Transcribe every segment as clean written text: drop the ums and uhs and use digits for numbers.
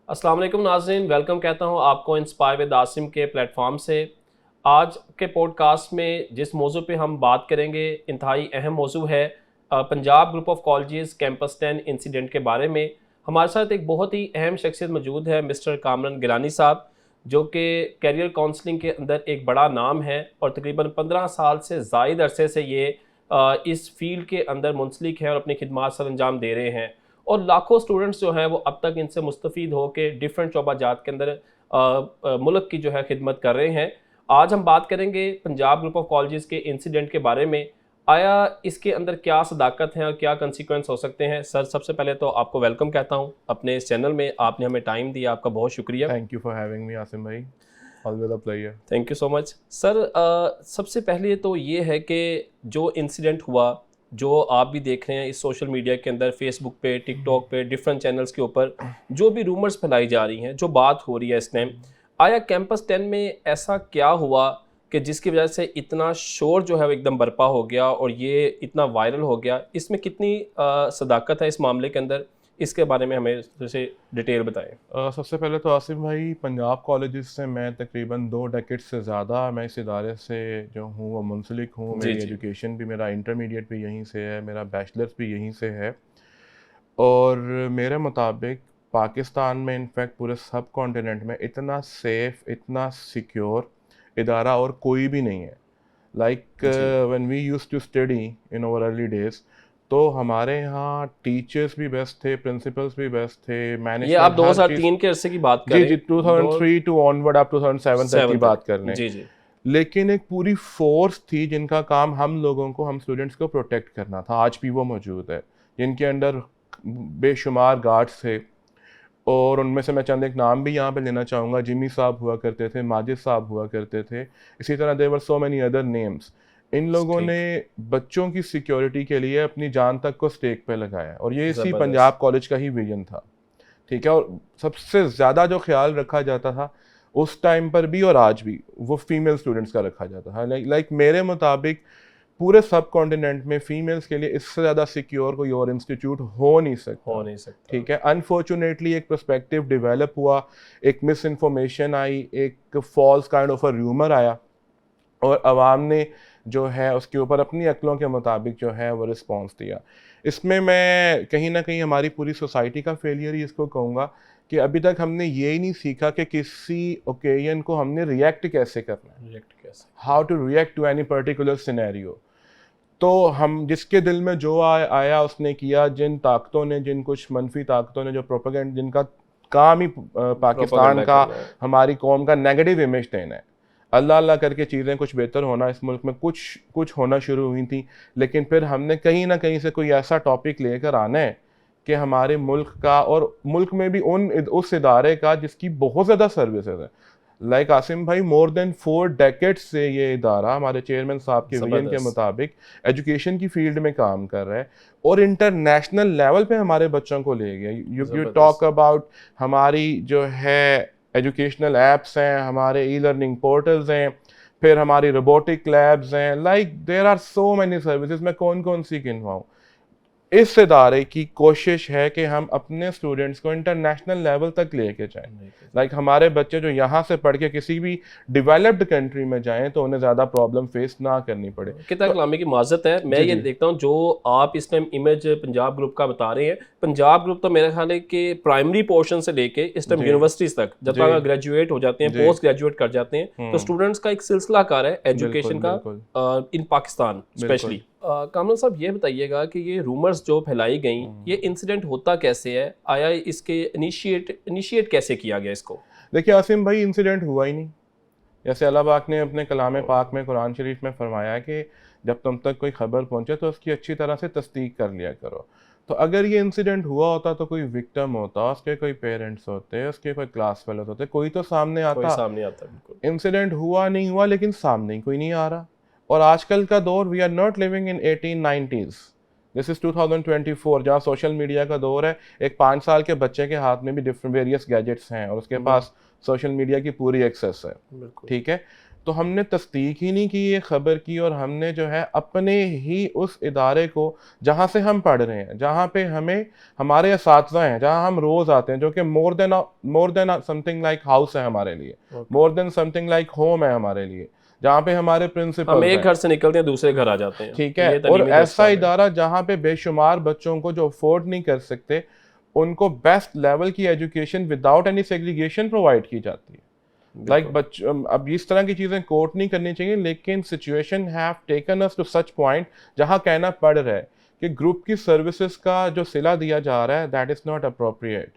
السلام علیکم ناظرین، ویلکم کہتا ہوں آپ کو انسپائر ود عاصم کے پلیٹ فارم سے۔ آج کے پوڈ کاسٹ میں جس موضوع پہ ہم بات کریں گے انتہائی اہم موضوع ہے Punjab group of colleges campus 10 incident کے بارے میں۔ ہمارے ساتھ ایک بہت ہی اہم شخصیت موجود ہے، مسٹر کامران گیلانی صاحب، جو کہ کیریئر کونسلنگ کے اندر ایک بڑا نام ہے اور تقریباً 15 سال سے زائد عرصے سے یہ اس فیلڈ کے اندر منسلک ہیں اور اپنی خدمات سر انجام دے رہے ہیں، اور لاکھوں اسٹوڈنٹس جو ہیں وہ اب تک ان سے مستفید ہو کے ڈیفرنٹ شعبہ جات کے اندر ملک کی جو ہے خدمت کر رہے ہیں۔ آج ہم بات کریں گے پنجاب گروپ آف کالجز کے انسیڈنٹ کے بارے میں، آیا اس کے اندر کیا صداقت ہیں اور کیا کنسیکوینس ہو سکتے ہیں۔ سر، سب سے پہلے تو آپ کو ویلکم کہتا ہوں اپنے اس چینل میں، آپ نے ہمیں ٹائم دیا، آپ کا بہت شکریہ۔ Thank you for having me Asim بھائی، always a player. Thank you so much sir. سب سے پہلے تو یہ ہے کہ جو انسیڈنٹ ہوا، جو آپ بھی دیکھ رہے ہیں اس سوشل میڈیا کے اندر، فیس بک پہ، ٹک ٹاک پہ، ڈفرینٹ چینلز کے اوپر جو بھی رومرز پھیلائی جا رہی ہیں، جو بات ہو رہی ہے اس ٹائم، آیا کیمپس 10 میں ایسا کیا ہوا کہ جس کی وجہ سے اتنا شور جو ہے وہ ایک دم برپا ہو گیا اور یہ اتنا وائرل ہو گیا؟ اس میں کتنی صداقت ہے اس معاملے کے اندر، اس کے بارے میں ہمیں جیسے ڈیٹیل بتائیں۔ سب سے پہلے تو عاصم بھائی، پنجاب کالجز سے میں تقریباً 2 ڈیکیڈ سے زیادہ میں اس ادارے سے جو ہوں وہ منسلک ہوں۔ میری ایجوکیشن بھی، میرا انٹرمیڈیٹ بھی یہیں سے ہے، میرا بیچلرس بھی یہیں سے ہے، اور میرے مطابق پاکستان میں انفیکٹ پورے سب کانٹیننٹ میں اتنا سیف، اتنا سیکیور ادارہ اور کوئی بھی نہیں ہے۔ Like when we used to study in our early days, تو ہمارے یہاں ٹیچرس بھی بیسٹ تھے، پرنسپلس بھی بیسٹ تھے، یہ آپ مینجمنٹ، ہر چیز۔ 2003 کے عرصے کی بات جی کریں؟ جی 2003 ٹو آن ورڈ آپ 2007 تک کی بات کر لیں۔ جی جی۔ لیکن ایک پوری فورس تھی جن کا کام ہم لوگوں کو، ہم اسٹوڈنٹس کو پروٹیکٹ کرنا تھا، آج بھی وہ موجود ہے، جن کے انڈر بے شمار گارڈس تھے، اور ان میں سے میں چند ایک نام بھی یہاں پہ لینا چاہوں گا۔ جمی صاحب ہوا کرتے تھے، ماجد صاحب ہوا کرتے تھے، اسی طرح there were so many other names۔ ان لوگوں نے بچوں کی سیکیورٹی کے لیے اپنی جان تک کو اسٹیک پہ لگایا، اور یہ اسی پنجاب کالج کا ہی ویژن تھا، ٹھیک ہے۔ اور سب سے زیادہ جو خیال رکھا جاتا تھا اس ٹائم پر بھی اور آج بھی، وہ فیمیل اسٹوڈنٹس کا رکھا جاتا تھا۔ لائک میرے مطابق پورے سب کانٹیننٹ میں فیمیلز کے لیے اس سے زیادہ سیکیور کوئی اور انسٹیٹیوٹ ہو نہیں سکتا، ٹھیک ہے۔ انفارچونیٹلی ایک پرسپیکٹیو ڈیولپ ہوا، ایک مس انفارمیشن آئی، ایک false kind of a rumour آیا، اور عوام نے جو ہے اس کے اوپر اپنی عقلوں کے مطابق جو ہے وہ رسپانس دیا۔ اس میں کہیں نہ کہیں ہماری پوری سوسائٹی کا فیلئر ہی اس کو کہوں گا، کہ ابھی تک ہم نے یہ نہیں سیکھا کہ کسی اوکیزن کو ہم نے ریئیکٹ کیسے کرنا ہے، how to react to any particular scenario. تو ہم جس کے دل میں جو آیا اس نے کیا۔ جن طاقتوں نے، جن کچھ منفی طاقتوں نے جو پروپیگنڈ، جن کا کام ہی پاکستان کا، ہماری قوم کا نیگیٹو امیج دینا ہے، اللہ اللہ کر کے چیزیں کچھ بہتر ہونا اس ملک میں کچھ ہونا شروع ہوئی تھیں، لیکن پھر ہم نے کہیں نہ کہیں سے کوئی ایسا ٹاپک لے کر آنا ہے کہ ہمارے ملک کا، اور ملک میں بھی اس ادارے کا جس کی بہت زیادہ سروسز ہیں۔ لائک عاصم بھائی، مور دین 4 ڈیکیڈ سے یہ ادارہ ہمارے چیئرمین صاحب کے ویژن کے مطابق ایجوکیشن کی فیلڈ میں کام کر رہا ہے، اور انٹرنیشنل لیول پہ ہمارے بچوں کو لے گیا۔ یو ٹاک اباؤٹ ہماری جو ہے ایجوکیشنل ایپس ہیں، ہمارے ای لرننگ پورٹلز ہیں، پھر ہماری روبوٹک لیبز ہیں، like there are so many services, میں کون سی گنواؤں۔ اس ادارے کی کوشش ہے کہ ہم اپنے اسٹوڈنٹس کو انٹرنیشنل لیول تک لے کے جائیں۔ لائک ہمارے بچے جو یہاں سے پڑھ کے کسی بھی ڈیولپڈ کنٹری میں جائیں تو انہیں زیادہ پرابلم فیس نہ کرنی پڑے۔ کتنا کلامی کی معذرت ہے، میں یہ دیکھتا ہوں جو آپ اس ٹائم امیج پنجاب گروپ کا بتا رہے ہیں، پنجاب گروپ تو میرا خیال ہے کہ پرائمری پورشن سے لے کے اس ٹائم یونیورسٹیز تک جب تک گریجویٹ ہو جاتے ہیں، پوسٹ گریجویٹ کر جاتے ہیں، تو اسٹوڈنٹس کا ایک سلسلہ کار ہے ایجوکیشن کا ان پاکستان اسپیشلی۔ کامران صاحب یہ بتائیے گا کہ یہ رومرز جو پھیلائی گئیں، یہ انسیڈنٹ ہوتا کیسے ہے؟ آیا اس کے انیشیٹ کیسے کیا گیا اس کو؟ دیکھیے عاصم بھائی، انسیڈنٹ ہوا ہی نہیں۔ جیسے اللہ پاک نے اپنے کلام پاک میں، قرآن شریف میں فرمایا کہ جب تم تک کوئی خبر پہنچے تو اس کی اچھی طرح سے تصدیق کر لیا کرو۔ تو اگر یہ انسیڈنٹ ہوا ہوتا تو کوئی وکٹم ہوتا، اس کے کوئی پیرنٹس ہوتے، اس کے کوئی کلاس فیلوز ہوتے، کوئی تو سامنے آتا۔ بالکل انسیڈنٹ ہوا نہیں ہوا، لیکن سامنے ہی کوئی نہیں آ رہا۔ اور آج کل کا دور، we are not living in 1890s، this is 2024، جہاں سوشل میڈیا کا دور ہے۔ ایک 5 سال کے بچے کے ہاتھ میں بھی ڈفرنٹ ویریس گیجٹس ہیں، اور اس کے پاس سوشل میڈیا کی پوری ایکسیس ہے، ٹھیک ہے۔ تو ہم نے تصدیق ہی نہیں کی یہ خبر کی، اور ہم نے جو ہے اپنے ہی اس ادارے کو جہاں سے ہم پڑھ رہے ہیں، جہاں پہ ہمیں ہمارے اساتذہ ہیں، جہاں ہم روز آتے ہیں، جو کہ مور دین سم تھنگ لائک ہاؤس ہے ہمارے لیے، مور دین سم تھنگ لائک ہوم ہے ہمارے لیے، جہاں پہ ہمارے ہم پرنسپلز ایک ہیں، گھر سے نکلتے ہیں دوسرے گھر آ جاتے ہیں، ٹھیک ہے، یہ اور تعلیمی ایسا دستگاہ ہے۔ ادارہ جہاں پہ بے شمار بچوں کو جو افورڈ نہیں کر سکتے ان کو بیسٹ لیول کی education without any segregation provide کی جاتی ہے۔ لائک اب اس طرح کی چیزیں کوٹ نہیں کرنی چاہیے، لیکن situation have taken us to such point جہاں کہنا پڑ رہا ہے کہ گروپ کی سروسز کا جو صلہ دیا جا رہا ہے that is not appropriate.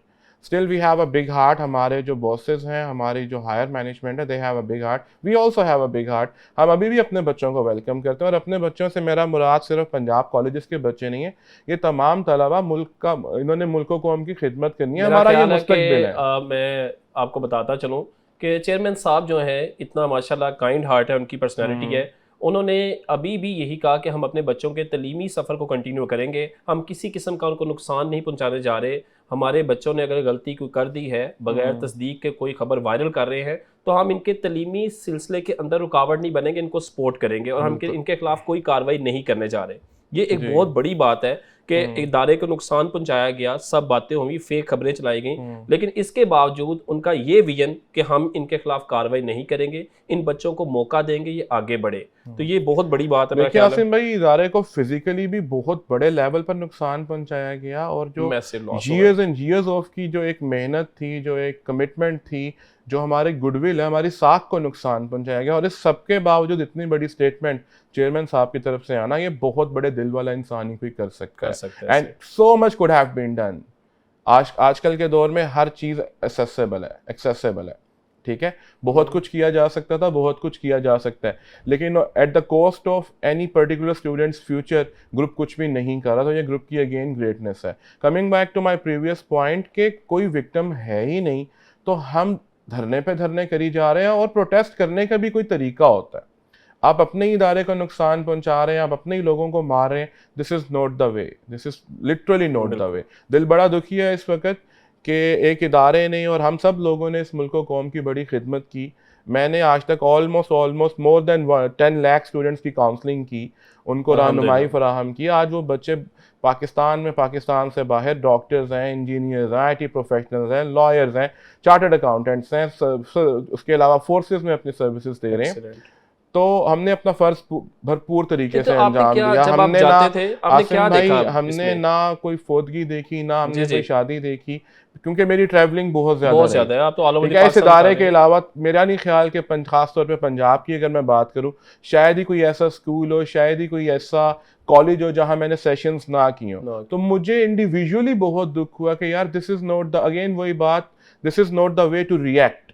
Still we have a big heart, ہمارے جو باسز ہیں، ہماری جو ہائر مینجمنٹ ہے، they have a big heart, we also have a big heart. ہم ابھی بھی اپنے بچوں کو ویلکم کرتے ہیں، اور اپنے بچوں سے میرا مراد صرف پنجاب کالجز کے بچے نہیں ہیں، یہ تمام طلبہ ملک کا، انہوں نے ملک و قوم کی خدمت کرنی ہے، میرا ہمارا یہ خیال ہے مستقبل کہ ہے۔ میں آپ کو بتاتا چلوں کہ چیئرمین صاحب جو ہیں اتنا ماشاءاللہ کائنڈ ہارٹ ہے، ان کی پرسنالٹی ہے، انہوں نے ابھی بھی یہی کہا کہ ہم اپنے بچوں کے تعلیمی سفر کو کنٹینیو کریں گے، ہم کسی قسم کا ان کو نقصان نہیں پہنچانے جا رہے۔ ہمارے بچوں نے اگر غلطی کوئی کر دی ہے، بغیر تصدیق کے کوئی خبر وائرل کر رہے ہیں، تو ہم ان کے تعلیمی سلسلے کے اندر رکاوٹ نہیں بنیں گے، ان کو سپورٹ کریں گے، اور ہم ان کے خلاف کوئی کارروائی نہیں کرنے جا رہے۔ یہ ایک بہت بڑی بات ہے کہ ادارے کو نقصان پہنچایا گیا، سب باتیں ہوئی، فیک خبریں چلائی گئیں، لیکن اس کے باوجود ان کا یہ ویژن کہ ہم ان کے خلاف کارروائی نہیں کریں گے، ان بچوں کو موقع دیں گے یہ آگے بڑھے، تو یہ بہت بڑی بات ہے میرا دیکھیں خیال ہے۔ عاصم بھائی، ادارے کو فزیکلی بھی بہت بڑے لیول پر نقصان پہنچایا گیا، اور جو میسو لاس ہوا ہے۔ ایئرز اینڈ ایئرز آف کی جو ایک محنت تھی، جو ایک کمٹمنٹ تھی، جو ہمارے گڈ ول ہے، ہماری ساکھ کو نقصان پہنچایا گیا، اور اس سب کے باوجود اتنی بڑی اسٹیٹمنٹ چیئرمین صاحب کی طرف سے آنا، یہ بہت بڑے دل والا انسان ہی کوئی کر سکتا ہے، and so much could have been done. آج کل کے دور میں ہر چیز ایکسیسیبل ہے، ٹھیک ہے، بہت کچھ کیا جا سکتا تھا، بہت کچھ کیا جا سکتا ہے، لیکن at the cost of any particular students future group کچھ بھی نہیں کر رہا، تو یہ گروپ کی اگین گریٹنس ہے۔ Coming back to my previous point کہ کوئی وکٹم ہے ہی نہیں، تو ہم دھرنے پہ دھرنے کری جا رہے ہیں، اور پروٹیسٹ کرنے کا بھی کوئی طریقہ ہوتا ہے۔ آپ اپنے ہی ادارے کو نقصان پہنچا رہے ہیں، آپ اپنے ہی لوگوں کو مار رہے ہیں، this is not the way, this is literally not the way. دل بڑا دکھی ہے اس وقت کہ ایک ادارے نے اور ہم سب لوگوں نے اس ملک و قوم کی بڑی خدمت کی۔ میں نے آج تک آلموسٹ مور دین 10 لاکھ اسٹوڈنٹس کی کاؤنسلنگ کی، ان کو رہنمائی فراہم کی۔ آج وہ بچے پاکستان میں، پاکستان سے باہر ڈاکٹرز ہیں، انجینئرز ہیں، آئی ٹی پروفیشنلز ہیں، لائرز ہیں، چارٹرڈ اکاؤنٹنٹس ہیں، اس کے علاوہ فورسز میں اپنی سروسز دے رہے ہیں۔ تو ہم نے اپنا فرض بھرپور طریقے سے انجام دیا۔ ہم نے عاصم بھائی، ہم نے نہ کوئی فوتگی دیکھی، نہ ہم نے کوئی شادی دیکھی، کیونکہ میری ٹریولنگ بہت زیادہ ہے۔ آپ تو ٹھیک ہے، اس ادارے کے علاوہ میرا نہیں خیال کہ خاص طور پہ پنجاب کی اگر میں بات کروں، شاید ہی کوئی ایسا اسکول ہو، شاید ہی کوئی ایسا کالج ہو جہاں میں نے سیشنز نہ کی ہوں۔ تو مجھے انڈیویجولی بہت دکھ ہوا کہ یار دس از ناٹ دا، اگین وہی بات، this is not the way to react.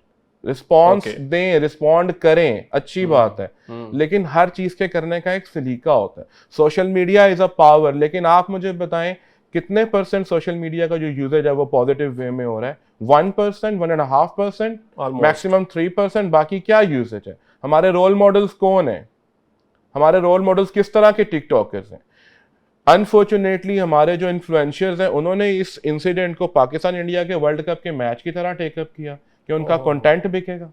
Response دیں، رسپونڈ کریں، اچھی بات ہے، لیکن ہر چیز کے کرنے کا ایک سلیقہ ہوتا ہے۔ Social media is a power, لیکن آپ مجھے بتائیں کتنے پرسنٹ سوشل میڈیا کا جو یوزیج ہے وہ پازیٹیو وے میں ہو رہا ہے؟ 1%، 1.5%، میکسیمم 3%، باقی کیا یوزیج ہے؟ ہمارے رول ماڈلز کون ہیں؟ ہمارے رول ماڈلز کس طرح کے ٹک ٹاکرز ہیں؟ انفارچونیٹلی ہمارے جو انفلوئنشرز ہیں انہوں نے اس انسیڈنٹ کو پاکستان انڈیا کے ورلڈ کپ کے میچ کی طرح ٹیک اپ کیا کہ ان کا کنٹینٹ بکے گا۔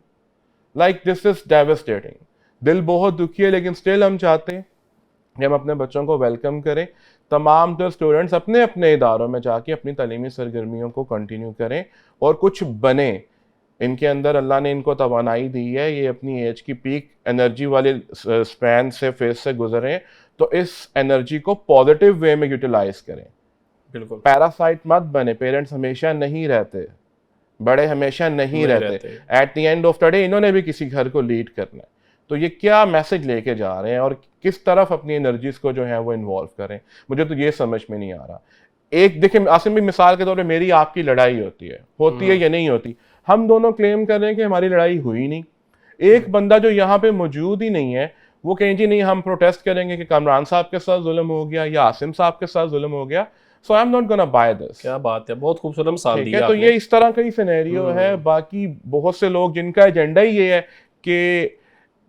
لائک دس از ڈیوسٹیٹنگ، دل بہت دکھی ہے، لیکن اسٹل ہم چاہتے ہیں کہ ہم اپنے بچوں کو ویلکم کریں، تمام جو اسٹوڈنٹس اپنے اپنے اداروں میں جا کے اپنی تعلیمی سرگرمیوں کو کنٹینیو کریں اور کچھ بنیں۔ ان کے اندر اللہ نے ان کو توانائی دی ہے، یہ اپنی ایج کی پیک انرجی والے اسپین سے فیز سے گزریں، تو اس انرجی کو پازیٹیو وے میں یوٹیلائز کریں۔ بالکل، پیراسائٹ مت بنے، پیرنٹس ہمیشہ نہیں رہتے، بڑے ہمیشہ نہیں رہتے، at the end of the day انہوں نے بھی کسی گھر کو لیڈ کرنا ہے۔ تو یہ کیا میسج لے کے جا رہے ہیں اور کس طرف اپنی انرجیز کو جو ہے وہ انوالو کریں، مجھے تو یہ سمجھ میں نہیں آ رہا۔ ایک دیکھیں عاصم بھی مثال کے طور پہ میری آپ کی لڑائی ہوتی ہے یا نہیں ہوتی، ہم دونوں کلیم کر رہے ہیں کہ ہماری لڑائی ہوئی نہیں۔ ایک بندہ جو یہاں پہ موجود ہی نہیں ہے وہ کہیں جی نہیں ہم پروٹیسٹ کریں گے کہ کامران صاحب کے ساتھ ظلم ہو گیا یا عاصم صاحب کے ساتھ ظلم ہو گیا، so I'm not gonna buy this۔ کیا بات ہے، بہت خوبصورت مثال دی ہے۔ تو یہ اس طرح کا ہی سینیریو ہے۔ باقی بہت سے لوگ جن کا ایجنڈا ہی یہ ہے کہ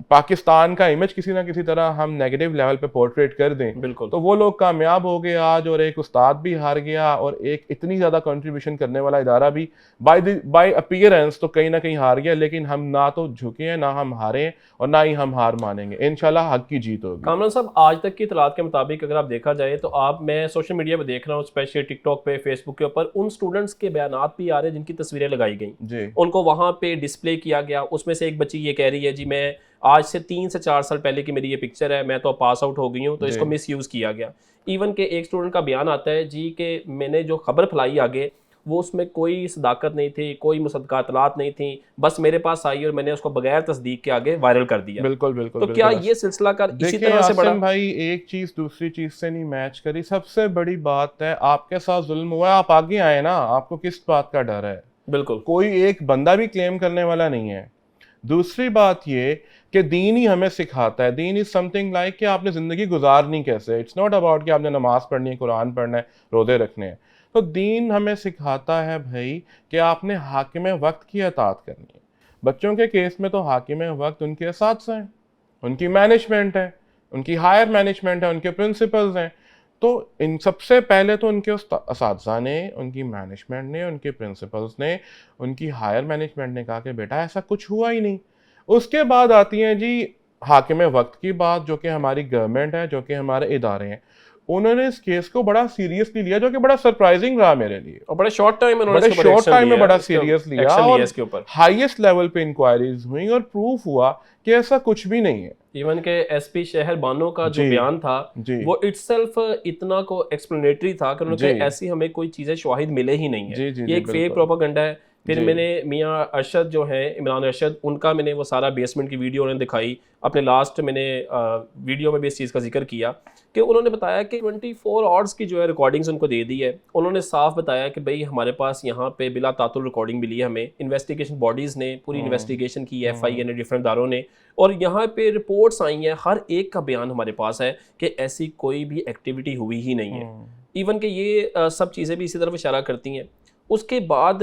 پاکستان کا امیج کسی نہ کسی طرح ہم نیگیٹو لیول پہ پورٹریٹ کر دیں بالکل تو وہ لوگ کامیاب ہو گئے آج, اور ایک استاد بھی ہار گیا, اور ایک اتنی زیادہ کنٹریبیوشن کرنے والا ادارہ بھی بائی اپیئرنس تو کہیں نہ کہیں ہار گیا. لیکن ہم نہ تو جھکے ہیں, نہ ہم ہارے ہیں, اور نہ ہی ہم ہار مانیں گے. انشاءاللہ حق کی جیت ہوگی. کامران صاحب, آج تک کی اطلاعات کے مطابق اگر آپ دیکھا جائے تو میں سوشل میڈیا پہ دیکھ رہا ہوں, اسپیشلی ٹک ٹاک پہ, فیس بک کے اوپر ان اسٹوڈنٹس کے بیانات بھی آ رہے ہیں جن کی تصویریں لگائی گئیں, جی ان کو وہاں پہ ڈسپلے کیا گیا. اس میں سے ایک بچی یہ کہہ رہی ہے جی میں آج سے 3 سے 4 سال پہلے کی میری یہ پکچر ہے, میں تو پاس آؤٹ ہو گئی ہوں, تو اس کو مس یوز کیا گیا. ایون کہ ایک اسٹوڈنٹ کا بیان آتا ہے جی کہ میں نے جو خبر پھیلائی آگے وہ اس میں کوئی صداقت نہیں تھی, کوئی مصدقہ اطلاعات نہیں تھیں, بس میرے پاس آئی اور میں نے اس کو بغیر تصدیق کے آگے وائرل کر دیا. بالکل بالکل. تو کیا یہ سلسلہ کار اسی دیکھیں طرح سے بڑا؟ عاصم بھائی, ایک چیز دوسری چیز سے نہیں میچ کری. سب سے بڑی بات ہے آپ کے ساتھ ظلم ہوا ہے, آپ آگے آئے نا, آپ کو کس بات کا ڈر ہے؟ بالکل کوئی ایک بندہ بھی کلیم کرنے والا نہیں ہے. دوسری بات یہ کہ دین ہی ہمیں سکھاتا ہے, دین از سم تھنگ لائک کہ آپ نے زندگی گزارنی کیسے. اٹس ناٹ اباؤٹ کہ آپ نے نماز پڑھنی ہے, قرآن پڑھنا ہے, روزے رکھنے ہیں. تو دین ہمیں سکھاتا ہے بھائی کہ آپ نے حاکم وقت کی اطاعت کرنی ہے. بچوں کے کیس میں تو حاکم وقت ان کے اساتذہ ہیں, ان کی مینجمنٹ ہے, ان کی ہائر مینجمنٹ ہے, ان کے پرنسپلز ہیں. تو ان سب سے پہلے تو ان کے اساتذہ نے, ان کی مینجمنٹ نے, ان کے پرنسپلز نے, ان کی ہائر مینجمنٹ نے کہا کہ بیٹا ایسا کچھ ہوا ہی نہیں. اس کے بعد آتی ہیں جی حاکم وقت کی بات, جو کہ ہماری گورنمنٹ ہے, جو کہ ہمارے ادارے ہیں. انہوں نے اس کیس کو بڑا سیریسلی لیا, جو کہ بڑا سرپرائزنگ رہا میرے لیے. اور بڑے شارٹ ٹائم میں بڑے شارٹ ٹائم میں بڑا سیریس لیا, اور اس کے اوپر ہائیسٹ لیول پہ انکوائریز ہوئیں, اور پروف ہوا کہ ایسا کچھ بھی نہیں ہے. ایون کہ ایس پی شہر بانو کا جو بیان تھا وہ اٹ سیلف اتنا کو ایکسپلینیٹری تھا کہ انہوں نے کہا ایسی ہمیں کوئی چیزیں شواہد ملے ہی نہیں ہیں, یہ ایک فیک پروپیگنڈا ہے. پھر میں نے میاں ارشد جو ہیں, عمران ارشد, ان کا میں نے وہ سارا بیسمنٹ کی ویڈیو انہوں نے دکھائی. اپنے لاسٹ میں نے ویڈیو میں بھی اس چیز کا ذکر کیا کہ انہوں نے بتایا کہ 24 آورس کی جو ہے ریکارڈنگز ان کو دے دی ہے. انہوں نے صاف بتایا کہ بھئی ہمارے پاس یہاں پہ بلا تعطل ریکارڈنگ ملی ہے ہمیں, انویسٹیگیشن باڈیز نے پوری انویسٹیگیشن کی, ایف آئی اے نے, ڈفرنٹ اداروں نے, اور یہاں پہ رپورٹس آئی ہیں, ہر ایک کا بیان ہمارے پاس ہے کہ ایسی کوئی بھی ایکٹیویٹی ہوئی ہی نہیں ہے. ایون کہ یہ سب چیزیں بھی اسی طرف اشارہ کرتی ہیں. اس کے بعد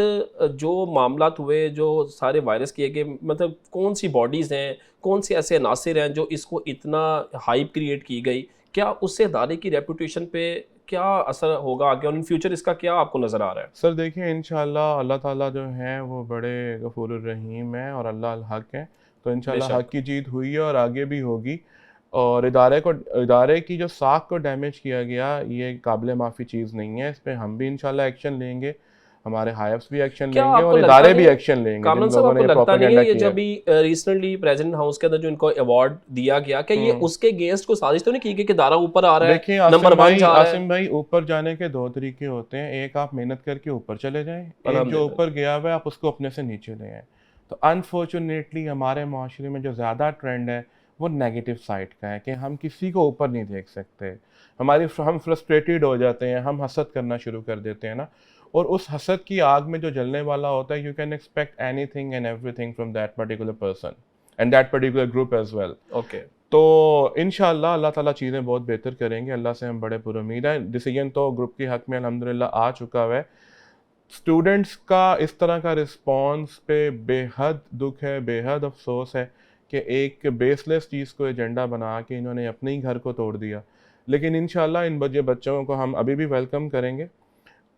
جو معاملات ہوئے, جو سارے وائرس کیے گئے, مطلب کون سی باڈیز ہیں, کون سے ایسے عناصر ہیں جو اس کو اتنا ہائپ کریٹ کی گئی, کیا اس سے ادارے کی ریپوٹیشن پہ کیا اثر ہوگا آگے, اور ان فیوچر اس کا کیا آپ کو نظر آ رہا ہے؟ سر دیکھیں انشاءاللہ اللہ تعالیٰ جو ہیں وہ بڑے غفور الرحیم ہیں, اور اللہ الحق ہیں. تو انشاءاللہ حق کی جیت ہوئی ہے اور آگے بھی ہوگی. اور ادارے کی جو ساکھ کو ڈیمیج کیا گیا, یہ قابل معافی چیز نہیں ہے. اس پہ ہم بھی انشاءاللہ ایکشن لیں گے, ہمارے ہائفس بھی ایکشن لیں گے, اور ادارے بھی ایکشن لیں گے جن لوگوں نے یہ پروپیگنڈا یہ کیا. جو ابھی ریسنٹلی پریزیڈنٹ ہاؤس کے اندر جو ان کو ایوارڈ دیا گیا, کہ یہ اس کے اگینسٹ کو سازش تو نہیں کی گئی کہ ادارہ اوپر آ رہا ہے, دیکھیں نمبر 1 جا رہا ہے؟ عاصم بھائی, اوپر جانے کے 2 طریقے ہوتے ہیں. ایک آپ محنت کر کے اوپر چلے جائیں, ایک جو اوپر گیا ہوا ہے آپ اس کو اپنے سے نیچے لے آئیں. تو انفارچونیٹلی ہمارے معاشرے میں جو زیادہ ٹرینڈ ہے وہ نیگیٹو سائڈ کا ہے, کہ ہم کسی کو اوپر نہیں دیکھ سکتے. ہم فرسٹریٹڈ ہو جاتے ہیں, ہم حسد کرنا شروع کر دیتے ہیں نا, اور اس حسد کی آگ میں جو جلنے والا ہوتا ہے, you can expect anything and everything from that particular person and that particular group as well. Okay, تو انشاءاللہ اللہ تعالیٰ چیزیں بہت بہتر کریں گے, اللہ سے ہم بڑے پر امید ہیں. ڈیسیجن تو گروپ کے حق میں الحمدللہ آ چکا ہے. اسٹوڈنٹس کا اس طرح کا رسپانس پہ بے حد دکھ ہے, بے حد افسوس ہے کہ ایک بیس لیس چیز کو ایجنڈا بنا کے انہوں نے اپنے ہی گھر کو توڑ دیا. لیکن انشاءاللہ ان بچوں کو ہم ابھی بھی ویلکم کریں گے,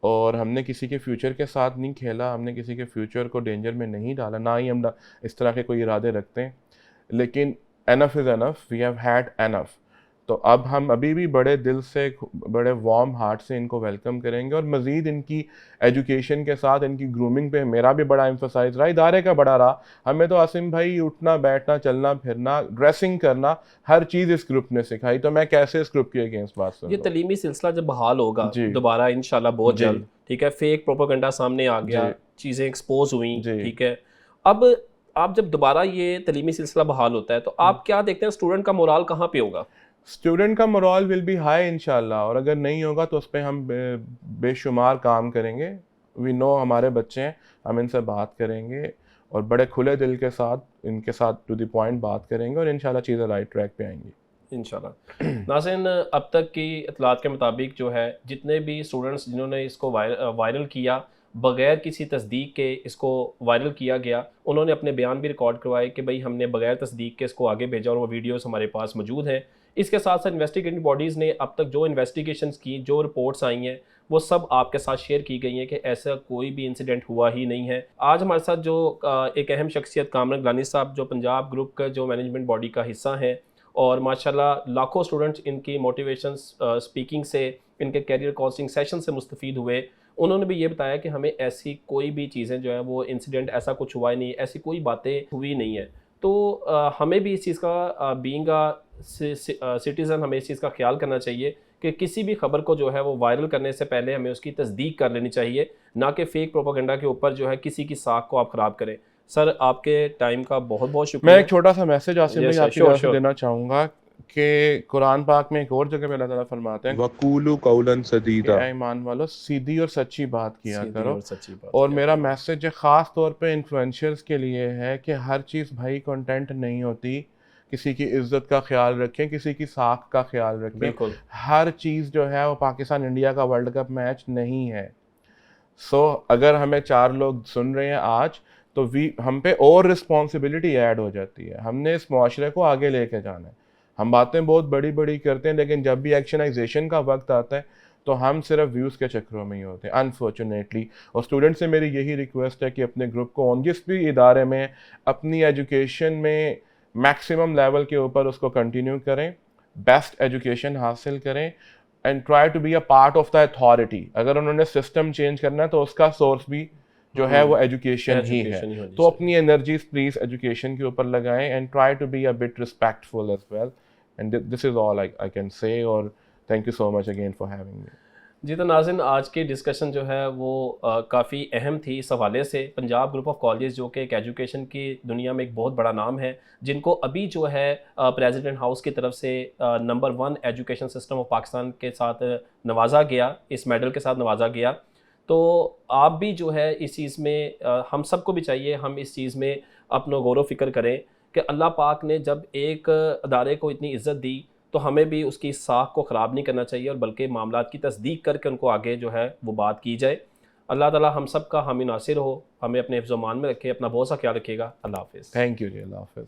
اور ہم نے کسی کے فیوچر کے ساتھ نہیں کھیلا, ہم نے کسی کے فیوچر کو ڈینجر میں نہیں ڈالا, نہ ہی ہم اس طرح کے کوئی ارادے رکھتے ہیں. لیکن enough is enough, we have had enough. تو اب ہم ابھی بھی بڑے دل سے, بڑے وارم ہارٹ سے ان کو ویلکم کریں گے, اور مزید ان کی ایجوکیشن کے ساتھ ان کی گرومنگ پہ میرا بھی بڑا ایمفسائز رہا, ادارے کا بڑا رہا. ہمیں تو عاصم بھائی اٹھنا بیٹھنا چلنا پھرنا ڈریسنگ کرنا ہر چیز اس گروپ نے سکھائی, تو میں کیسے اس گروپ کے اگینسٹ بات کروں. یہ تعلیمی سلسلہ جب بحال ہوگا دوبارہ انشاءاللہ بہت جلد, ٹھیک ہے, فیک پروپیگنڈا سامنے آ گیا, چیزیں ایکسپوز ہوئیں, ٹھیک ہے, اب آپ جب دوبارہ یہ تعلیمی سلسلہ بحال ہوتا ہے تو آپ کیا دیکھتے ہیں اسٹوڈنٹ کا مورال کہاں پہ ہوگا؟ اسٹوڈنٹ کا مورال ول بی ہائی انشاءاللہ, اور اگر نہیں ہوگا تو اس پہ ہم بے شمار کام کریں گے. وی نو ہمارے بچے ہیں, ہم ان سے بات کریں گے اور بڑے کھلے دل کے ساتھ ان کے ساتھ ٹو دی پوائنٹ بات کریں گے, اور انشاءاللہ چیزیں رائٹ ٹریک پہ آئیں گی انشاءاللہ. ناظرین, اب تک کی اطلاعات کے مطابق جو ہے جتنے بھی اسٹوڈنٹس جنہوں نے اس کو وائرل کیا بغیر کسی تصدیق کے اس کو وائرل کیا گیا. انہوں نے اپنے بیان بھی ریکارڈ کروائے کہ بھئی ہم نے بغیر تصدیق کے اس کو آگے بھیجا اور وہ ویڈیوز ہمارے پاس موجود ہیں. اس کے ساتھ ساتھ انویسٹیگیٹنگ باڈیز نے اب تک جو انویسٹیگیشنز کی, جو رپورٹس آئی ہیں, وہ سب آپ کے ساتھ شیئر کی گئی ہیں کہ ایسا کوئی بھی انسیڈنٹ ہوا ہی نہیں ہے. آج ہمارے ساتھ جو ایک اہم شخصیت کامران گیلانی صاحب, جو پنجاب گروپ کا جو مینجمنٹ باڈی کا حصہ ہیں, اور ماشاءاللہ لاکھوں اسٹوڈنٹس ان کی موٹیویشن اسپیکنگ سے, ان کے کیریئر کاؤنسلنگ سیشن سے مستفید ہوئے. انہوں نے بھی یہ بتایا کہ ہمیں ایسی کوئی بھی چیزیں جو ہے وہ انسیڈنٹ ایسا کچھ ہوا ہی نہیں, ایسی کوئی باتیں ہوئی نہیں ہیں. تو ہمیں بھی اس چیز کا بینگ سٹیزن ہمیں اس چیز کا خیال کرنا چاہیے کہ کسی بھی خبر کو جو ہے وہ وائرل کرنے سے پہلے ہمیں اس کی تصدیق کر لینی چاہیے, نہ کہ فیک پروپیگنڈا کے اوپر جو ہے کسی کی ساکھ کو آپ خراب کریں. سر آپ کے ٹائم کا بہت بہت شکریہ. میں ایک چھوٹا سا میسج عاصم Yes, بھائی sir. آپ کی Sure, طرف سے sure. دینا چاہوں گا کہ قرآن پاک میں ایک اور جگہ پہ اللہ تعالیٰ فرماتے ہیں وَقُولُوا قَوْلًا کہ سَدِيدًا, اے ایمان والو سیدھی اور سچی بات کیا سیدھی کرو. اور سچی بات اور کیا میرا کرو. میسج خاص طور پہ انفلوئنشرز کے لیے ہے کہ ہر چیز بھائی کنٹینٹ نہیں ہوتی. کسی کی عزت کا خیال رکھیں, کسی کی ساکھ کا خیال رکھیں. بالکل. ہر چیز جو ہے وہ پاکستان انڈیا کا ورلڈ کپ میچ نہیں ہے. سو اگر ہمیں 4 لوگ سن رہے ہیں آج تو ہم پہ اور رسپانسبلٹی ایڈ ہو جاتی ہے. ہم نے اس معاشرے کو آگے لے کے جانا ہے. ہم باتیں بہت بڑی بڑی کرتے ہیں لیکن جب بھی ایکشنائزیشن کا وقت آتا ہے تو ہم صرف ویوز کے چکروں میں ہی ہوتے ہیں انفارچونیٹلی. اور اسٹوڈنٹ سے میری یہی ریکویسٹ ہے کہ اپنے گروپ کو جس بھی ادارے میں اپنی ایجوکیشن میں میکسیمم لیول کے اوپر اس کو کنٹینیو کریں, بیسٹ ایجوکیشن حاصل کریں and try to be a part of the authority. اگر انہوں نے سسٹم چینج کرنا ہے تو اس کا سورس بھی جو ہے وہ ایجوکیشن ہی ہے. تو اپنی انرجیز پلیز ایجوکیشن کے اوپر لگائیں and try to be a but respectful as well. And this is all I can say. اور thank you so much again for having me. جی تو ناظرین, آج کی ڈسکشن جو ہے وہ کافی اہم تھی اس حوالے سے. پنجاب گروپ آف کالجز جو کہ ایک ایجوکیشن کی دنیا میں ایک بہت بڑا نام ہے, جن کو ابھی جو ہے پریزیڈنٹ ہاؤس کی طرف سے number 1 education system of Pakistan کے ساتھ نوازا گیا, اس میڈل کے ساتھ نوازا گیا. تو آپ بھی جو ہے اس چیز میں, ہم سب کو بھی چاہیے ہم اس چیز میں اپنا غور و فکر کریں کہ اللہ پاک نے جب ایک ادارے کو اتنی عزت دی تو ہمیں بھی اس کی ساکھ کو خراب نہیں کرنا چاہیے, اور بلکہ معاملات کی تصدیق کر کے ان کو آگے جو ہے وہ بات کی جائے. اللہ تعالیٰ ہم سب کا حامی ناصر ہو, ہمیں اپنے حفظ و امان میں رکھے, اپنا بہت سا خیال رکھیے گا. اللہ حافظ. تھینک یو جی, اللہ حافظ.